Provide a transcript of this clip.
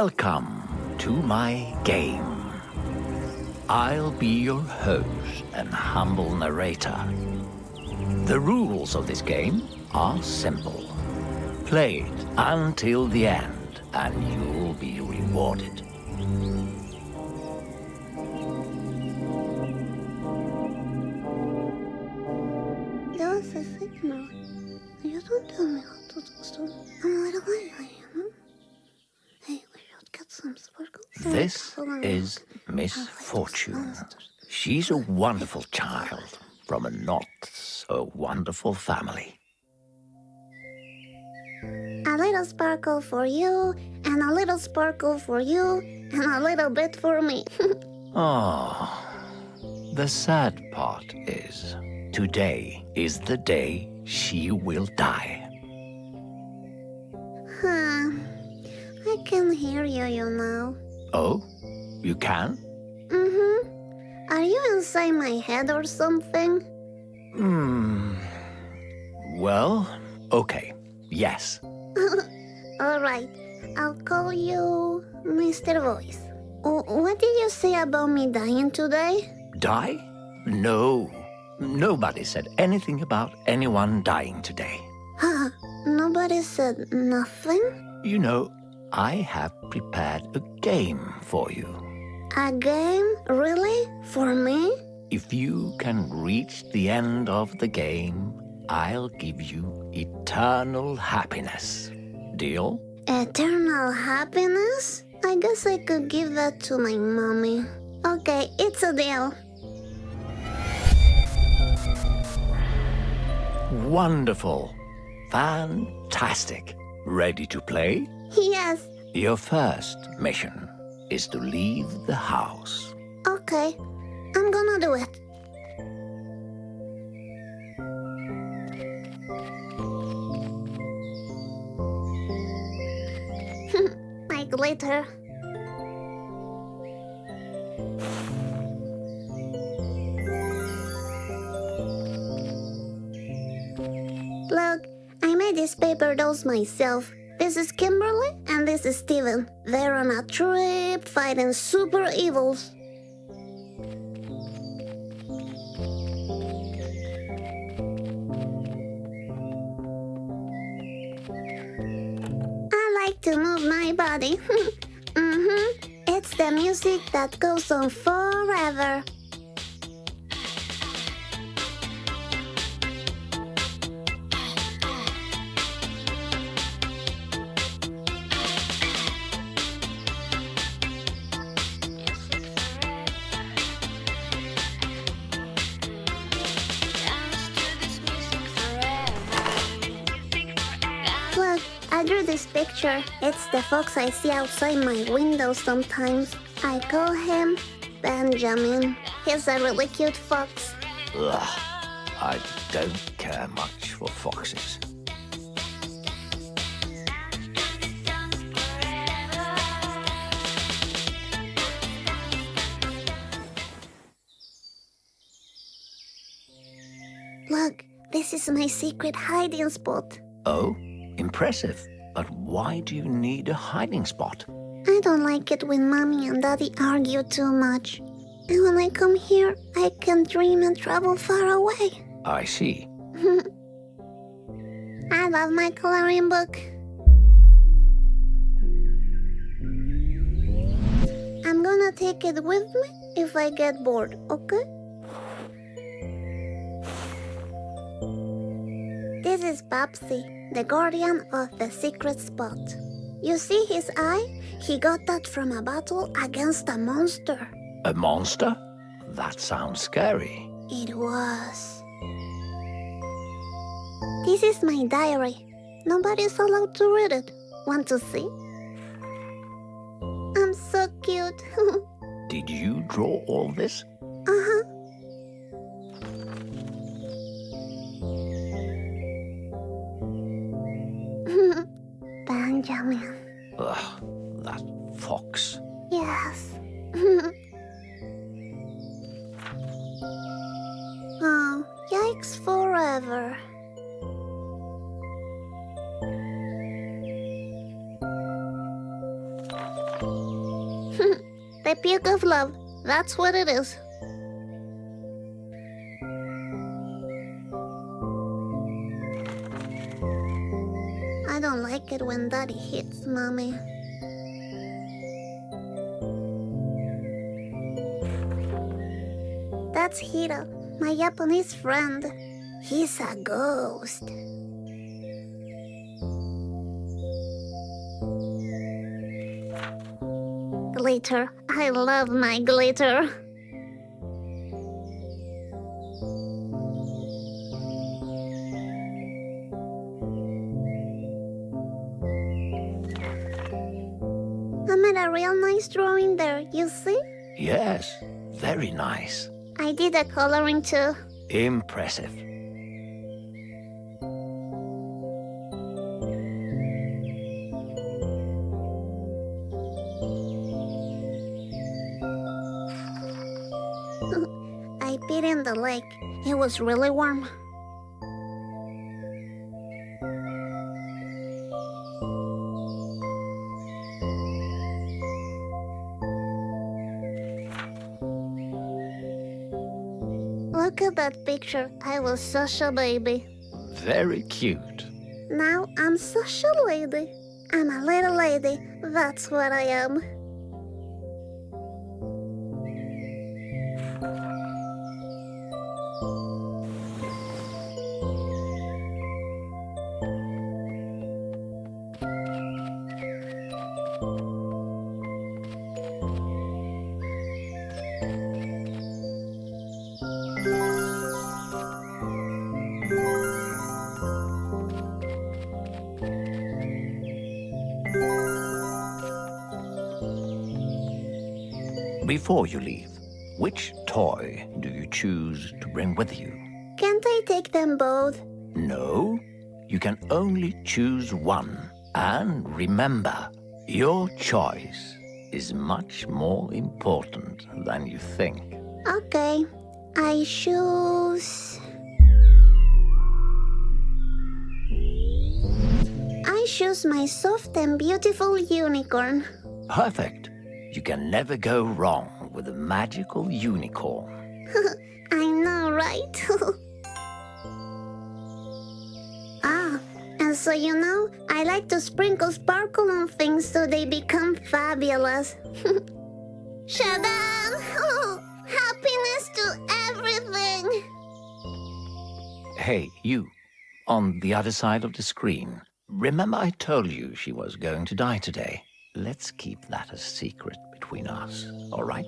Welcome to my game. I'll be your host and humble narrator. The rules of this game are simple. Play it until the end, and you'll be rewarded. That was a signal. You don't tell me how to do so. I'm a little hungry, you know? Hey, we should get some sparkles. This is Misfortune. She's a wonderful child from a not-so-wonderful family. A little sparkle for you, and a little sparkle for you, and a little bit for me. Oh, the sad part is, today is the day she will die. I can hear you, you know. Oh, you can? Mm-hmm. Are you inside my head or something? Well, okay, yes. Alright, I'll call you Mr. Voice. What did you say about me dying today? Die? No. Nobody said anything about anyone dying today. Huh? Nobody said nothing? You know, I have prepared a game for you. A game? Really? For me? If you can reach the end of the game, I'll give you eternal happiness. Deal? Eternal happiness? I guess I could give that to my mommy. Okay, it's a deal. Wonderful. Fantastic. Ready to play? Yes. Your first mission is to leave the house. Okay, I'm gonna do it. My glitter. Look, I made these paper dolls myself. This is Kimberly and this is Steven. They're on a trip fighting super evils. I like to move my body. It's the music that goes on forever. Look, I drew this picture. It's the fox I see outside my window sometimes. I call him Benjamin. He's a really cute fox. Ugh, I don't care much for foxes. Look, this is my secret hiding spot. Oh, impressive. But why do you need a hiding spot? I don't like it when Mommy and Daddy argue too much. And when I come here, I can dream and travel far away. I see. I love my coloring book. I'm gonna take it with me if I get bored, okay? This is Babsy, the guardian of the secret spot. You see his eye? He got that from a battle against a monster. A monster? That sounds scary. It was. This is my diary. Nobody's allowed to read it. Want to see? I'm so cute. Did you draw all this? Uh-huh. Benjamin. Ugh, that fox. Yes. Oh, yikes forever. Puke of love. That's what it is. I don't like it when Daddy hits Mommy. That's Hiro, my Japanese friend. He's a ghost. Glitter. I love my glitter. I made a real nice drawing there, you see? Yes, very nice. I did the coloring too. Impressive. I peed in the lake. It was really warm. Look at that picture. I was such a baby. Very cute. Now I'm such a lady. I'm a little lady. That's what I am. Before you leave, which toy do you choose to bring with you? Can't I take them both? No, you can only choose one. And remember, your choice is much more important than you think. Okay, I choose... I choose my soft and beautiful unicorn. Perfect. You can never go wrong with a magical unicorn. I know, right? And so you know, I like to sprinkle sparkle on things so they become fabulous. Shadam! Happiness to everything! Hey, you, on the other side of the screen. Remember I told you she was going to die today? Let's keep that a secret between us, all right?